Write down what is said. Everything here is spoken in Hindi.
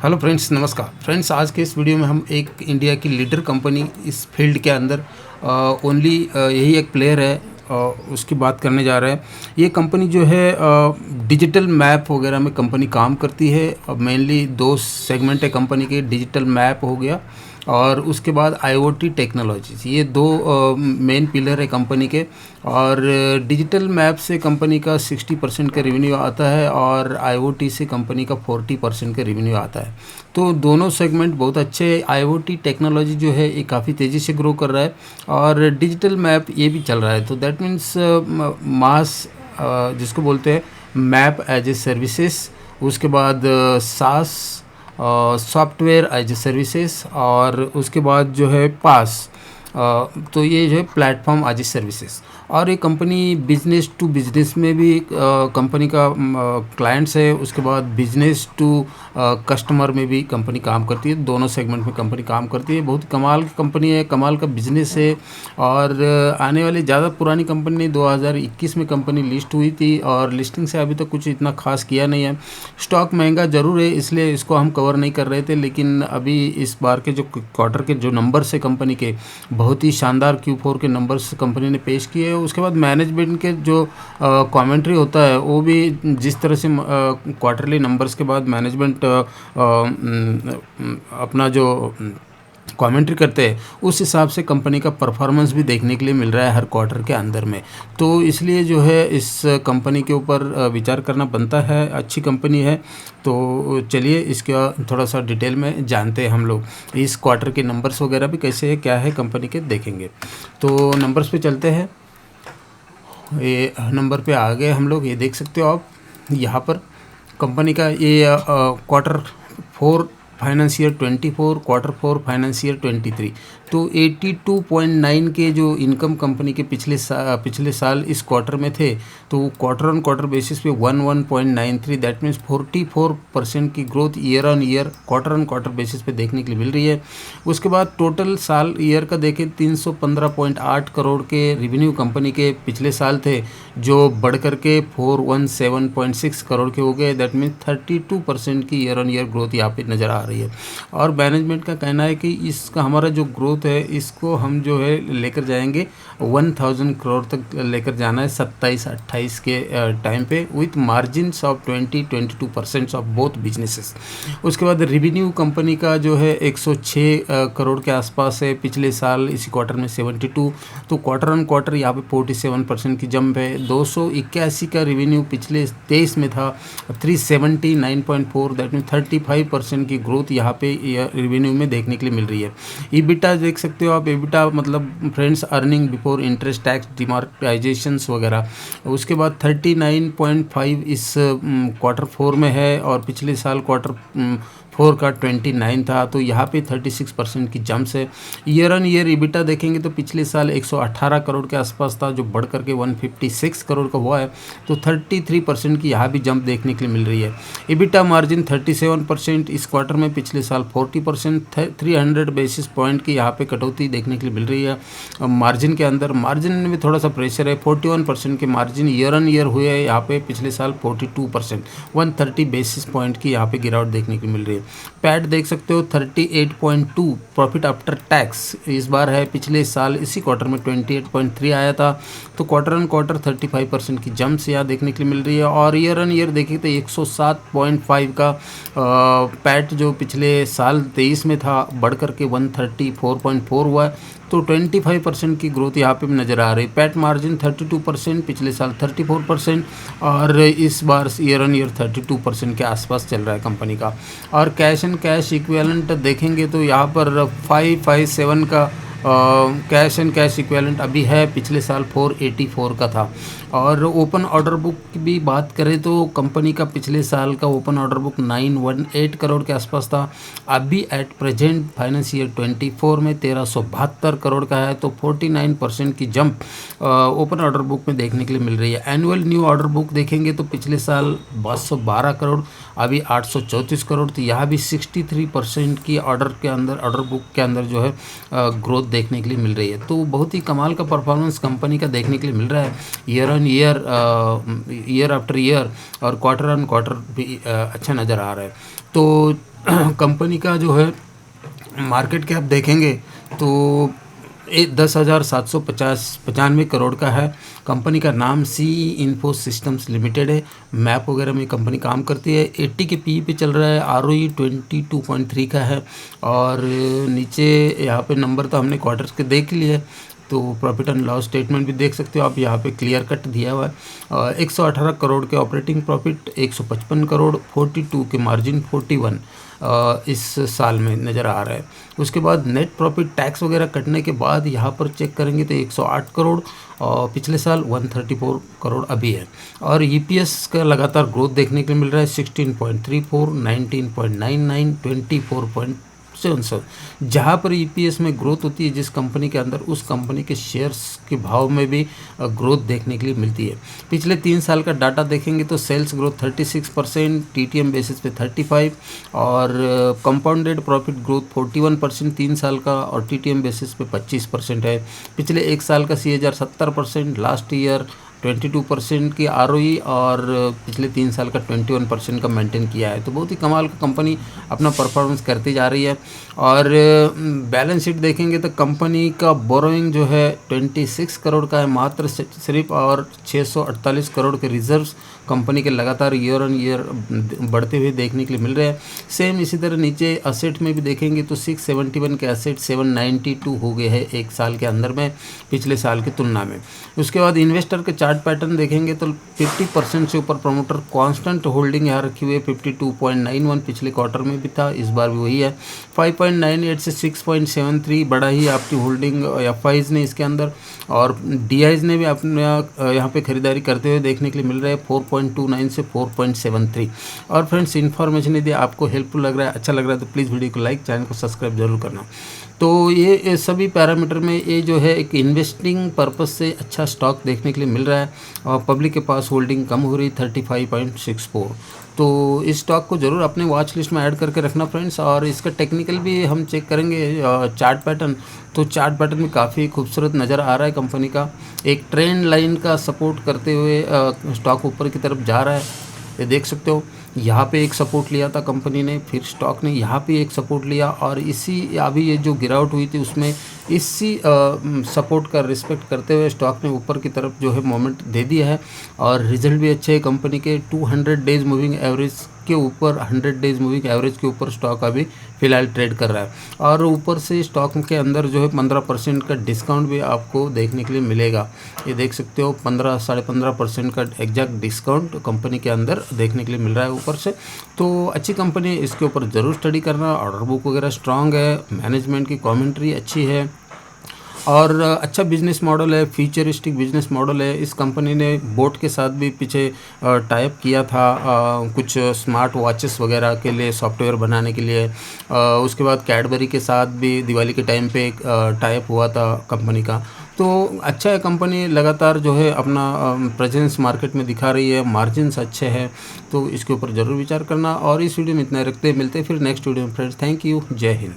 हेलो फ्रेंड्स, नमस्कार फ्रेंड्स। आज के इस वीडियो में हम एक इंडिया की लीडर कंपनी इस फील्ड के अंदर ओनली यही एक प्लेयर है, उसकी बात करने जा रहे हैं। ये कंपनी जो है डिजिटल मैप वगैरह में कंपनी काम करती है। मेनली दो सेगमेंट है कंपनी के, डिजिटल मैप हो गया और उसके बाद आईओटी टेक्नोलॉजीज। ये दो मेन पिलर है कंपनी के। और डिजिटल मैप से कंपनी का 60% का रेवेन्यू आता है और आईओटी से कंपनी का 40% का रेवेन्यू आता है। तो दोनों सेगमेंट बहुत अच्छे हैं। आईओटी टेक्नोलॉजी जो है ये काफ़ी तेज़ी से ग्रो कर रहा है और डिजिटल मैप ये भी चल रहा है। तो दैट मीन्स मास जिसको बोलते हैं मैप एज ए सर्विसेज, उसके बाद सास सॉफ्टवेयर एज ए सर्विसेज, और उसके बाद जो है पास, तो ये जो है प्लेटफॉर्म एज ए सर्विसेज। और ये कंपनी बिजनेस टू बिजनेस में भी कंपनी का क्लाइंट्स है। उसके बाद बिजनेस टू कस्टमर में भी कंपनी काम करती है। दोनों सेगमेंट में कंपनी काम करती है। बहुत कमाल की कंपनी है, कमाल का बिजनेस है। और आने वाली ज़्यादा पुरानी कंपनी नहीं, 2021 में कंपनी लिस्ट हुई थी और लिस्टिंग से अभी तक कुछ इतना खास किया नहीं है। स्टॉक महंगा ज़रूर है, इसलिए इसको हम कवर नहीं कर रहे थे। लेकिन अभी इस बार के जो क्वार्टर के जो नंबर्स है कंपनी के, बहुत ही शानदार Q4 के नंबर्स कंपनी ने पेश किए। उसके बाद मैनेजमेंट के जो कमेंट्री होता है वो भी जिस तरह से क्वार्टरली नंबर्स के बाद मैनेजमेंट अपना जो कमेंट्री करते हैं उस हिसाब से कंपनी का परफॉर्मेंस भी देखने के लिए मिल रहा है हर क्वार्टर के अंदर में। तो इसलिए जो है इस कंपनी के ऊपर विचार करना बनता है। अच्छी कंपनी है। तो चलिए इसका थोड़ा सा डिटेल में जानते हैं हम लोग। इस क्वार्टर के नंबर्स वगैरह भी कैसे है, क्या है कंपनी के, देखेंगे। तो नंबर्स पे चलते हैं। ये नंबर पे आ गए हम लोग। ये देख सकते हो आप यहाँ पर कंपनी का ये Q4 फाइनेंशियल 24, Q4 फाइनेंशियल 23। तो 82.9 के जो इनकम कंपनी के पिछले साल इस क्वार्टर में थे, तो क्वार्टर ऑन क्वार्टर बेसिस पे 11.93, दैट मीन्स 44% की growth year on year quarter on quarter basis पे देखने के लिए मिल रही है। उसके बाद टोटल साल ईयर का देखें 315.8 करोड़ के रेवेन्यू कंपनी के पिछले साल थे, जो बढ़ करके 417.6 करोड़ के हो गए। दैट मीन्स 32% की ईयर ऑन ईयर ग्रोथ यहाँ पे नज़र आ रही है। और मैनेजमेंट का कहना है कि इसका हमारा जो ग्रोथ है इसको हम जो है लेकर जाएंगे 1000 करोड़ तक लेकर जाना है 27-28 के टाइम पे, with margin of 20-22% of both businesses. उसके बाद रेवेन्यू कंपनी का जो है 106 करोड़ के आसपास है। पिछले साल इसी क्वार्टर में 72, तो क्वार्टर ऑन क्वार्टर यहाँ पे 47% की जंप है। 281 का रेवेन्यू पिछले 23 में था, 379.4, दैट मीन 35% की ग्रोथ यहाँ पे रेवेन्यू में देखने के लिए मिल रही है। ईबिटा देख सकते हो आप। ईबिटा मतलब friends earning before interest, tax, amortizations वगैरह। उसके बाद 39.5 इस Q4 में है और पिछले साल Q4 का 29 था। तो यहाँ पे 36% की जंप्स है। ईयर ऑन ईयर ईबिटा देखेंगे तो पिछले साल 118 करोड़ के आसपास था, जो बढ़ करके 156 करोड़ का हुआ है। तो 33% की यहाँ भी जंप देखने के लिए मिल रही है। ईबिटा मार्जिन 37% इस क्वार्टर में, पिछले साल 40%, 300 बेसिस पॉइंट की यहाँ पे कटौती देखने के लिए मिल रही है। मार्जिन के अंदर मार्जिन में भी थोड़ा सा प्रेशर है। 41% के मार्जिन ईयर ऑन ईयर हुए हैं यहाँ पे, पिछले साल 42%, 130 बेसिस पॉइंट की यहाँ पे गिरावट देखने को मिल रही है। पैट देख सकते हो 38.2 प्रॉफिट आफ्टर टैक्स इस बार है। पिछले साल इसी क्वार्टर में 28.3 आया था। तो क्वार्टर ऑन क्वार्टर 35% की जंप से यहाँ देखने के लिए मिल रही है। और ईयर ऑन ईयर देखिए तो 107.5 का पैट जो पिछले साल 23 में था, बढ़ करके 134.4 हुआ है। तो 25% की ग्रोथ यहाँ पे नज़र आ रही है। पैट मार्जिन 32%, पिछले साल 34%, और इस बार ईयर ऑन ईयर 32% के आसपास चल रहा है कंपनी का। और कैश एंड कैश इक्विवेलेंट देखेंगे तो यहाँ पर 557 का कैश एंड कैश इक्विवेलेंट अभी है, पिछले साल 484 का था। और ओपन ऑर्डर बुक की भी बात करें तो कंपनी का पिछले साल का ओपन ऑर्डर बुक 918 करोड़ के आसपास था। अभी एट प्रेजेंट फाइनेंशियल 24 में 1372 करोड़ का है। तो 49% की जंप ओपन ऑर्डर बुक में देखने के लिए मिल रही है। एनुअल न्यू ऑर्डर बुक देखेंगे तो पिछले साल 212 करोड़, अभी 834 करोड़। तो यहाँ भी 63% की ऑर्डर बुक के अंदर जो है ग्रोथ देखने के लिए मिल रही है। तो बहुत ही कमाल का परफॉर्मेंस कंपनी का देखने के लिए मिल रहा है। Year on on year, year after year और क्वार्टर ऑन क्वार्टर भी अच्छा नज़र आ रहा है। तो कंपनी का जो है मार्केट कैप देखेंगे तो 10,795 करोड़ का है। कंपनी का नाम सीई इन्फो सिस्टम्स लिमिटेड है। मैप वगैरह में कंपनी काम करती है। 80 के पी पे चल रहा है। आरओई 22.3 का है। और नीचे यहाँ पे नंबर तो हमने क्वार्टर्स के देख लिए, तो प्रॉफिट एंड लॉस स्टेटमेंट भी देख सकते हो आप, यहाँ पे क्लियर कट दिया हुआ है। 118 करोड़ के ऑपरेटिंग प्रॉफिट, 155 करोड़, 42 के मार्जिन, 41 इस साल में नज़र आ रहा है। उसके बाद नेट प्रॉफिट टैक्स वगैरह कटने के बाद यहाँ पर चेक करेंगे तो 108 करोड़ और पिछले साल 134 करोड़ अभी है। और ईपीएस का लगातार ग्रोथ देखने को मिल रहा है। 16.34, 19.99, 24.77। जहाँ पर ईपीएस में ग्रोथ होती है जिस कंपनी के अंदर, उस कंपनी के शेयर्स के भाव में भी ग्रोथ देखने के लिए मिलती है। पिछले 3 साल का डाटा देखेंगे तो सेल्स ग्रोथ 36%, टीटीएम बेसिस पे 35 और कंपाउंडेड प्रॉफिट ग्रोथ 41% 3 साल का और टीटीएम बेसिस पे 25% है। पिछले 1 साल का CAGR 70%, लास्ट ईयर 22% की आरओई और पिछले 3 साल का 21% का मेंटेन किया है। तो बहुत ही कमाल का कंपनी अपना परफॉर्मेंस करती जा रही है। और बैलेंस शीट देखेंगे तो कंपनी का बोरोइंग जो है 26 करोड़ का है मात्र सिर्फ, और 648 करोड़ के रिजर्व्स कंपनी के लगातार ईयर ऑन ईयर बढ़ते हुए देखने के लिए मिल रहे हैं। सेम इसी तरह नीचे असेट में भी देखेंगे तो 671 के असेट 792 हो गए हैं 1 साल के अंदर में, पिछले साल की तुलना में। उसके बाद इन्वेस्टर के चार्ट पैटर्न देखेंगे तो 50% से ऊपर प्रमोटर कांस्टेंट होल्डिंग यहाँ रखी हुई है। 52.91 पिछले क्वार्टर में भी था, इस बार भी वही है। 5.98 से 6.73 बढ़ा ही आपकी होल्डिंग एफआईज ने इसके अंदर, और डीआईज ने भी अपने यहाँ पे खरीदारी करते हुए देखने के लिए मिल रहा है 4.29 से 4.73। और फ्रेंड्स, इन्फॉर्मेशन यदि आपको हेल्पफुल लग रहा है, अच्छा लग रहा है तो प्लीज़ वीडियो को लाइक, चैनल को सब्सक्राइब जरूर करना। तो ये सभी पैरामीटर में ये जो है एक इन्वेस्टिंग पर्पस से अच्छा स्टॉक देखने के लिए मिल रहा है। और पब्लिक के पास होल्डिंग कम हो रही 35.64। तो इस स्टॉक को ज़रूर अपने वॉच लिस्ट में ऐड करके रखना फ्रेंड्स। और इसका टेक्निकल भी हम चेक करेंगे चार्ट पैटर्न, तो चार्ट पैटर्न भी काफ़ी खूबसूरत नज़र आ रहा है। कंपनी का एक ट्रेंड लाइन का सपोर्ट करते हुए स्टॉक ऊपर की तरफ जा रहा है, ये देख सकते हो। यहाँ पे एक सपोर्ट लिया था कंपनी ने, फिर स्टॉक ने यहाँ पे एक सपोर्ट लिया, और इसी अभी ये जो गिरावट हुई थी उसमें इसी सपोर्ट का रिस्पेक्ट करते हुए स्टॉक ने ऊपर की तरफ जो है मोमेंट दे दिया है। और रिजल्ट भी अच्छे है कंपनी के। 200 डेज मूविंग एवरेज के ऊपर, 100 डेज मूविंग एवरेज के ऊपर स्टॉक अभी फ़िलहाल ट्रेड कर रहा है। और ऊपर से स्टॉक के अंदर जो है 15% का डिस्काउंट भी आपको देखने के लिए मिलेगा। ये देख सकते हो 15 साढ़े 15% का एग्जैक्ट डिस्काउंट कंपनी के अंदर देखने के लिए मिल रहा है ऊपर से। तो अच्छी कंपनी है, इसके ऊपर ज़रूर स्टडी करना। ऑर्डर बुक वगैरह स्ट्रांग है, मैनेजमेंट की कमेंट्री अच्छी है, और अच्छा बिजनेस मॉडल है, फ्यूचरिस्टिक बिजनेस मॉडल है। इस कंपनी ने बोट के साथ भी पीछे टाइप किया था कुछ स्मार्ट वॉचेस वगैरह के लिए, सॉफ्टवेयर बनाने के लिए। उसके बाद कैडबरी के साथ भी दिवाली के टाइम पे टाइप हुआ था कंपनी का। तो अच्छा है, कंपनी लगातार जो है अपना प्रेजेंस मार्केट में दिखा रही है, मार्जिन्स अच्छे हैं। तो इसके ऊपर ज़रूर विचार करना। और इस वीडियो में इतना रखते, मिलते हैं फिर नेक्स्ट वीडियो में फ्रेंड्स। थैंक यू, जय हिंद।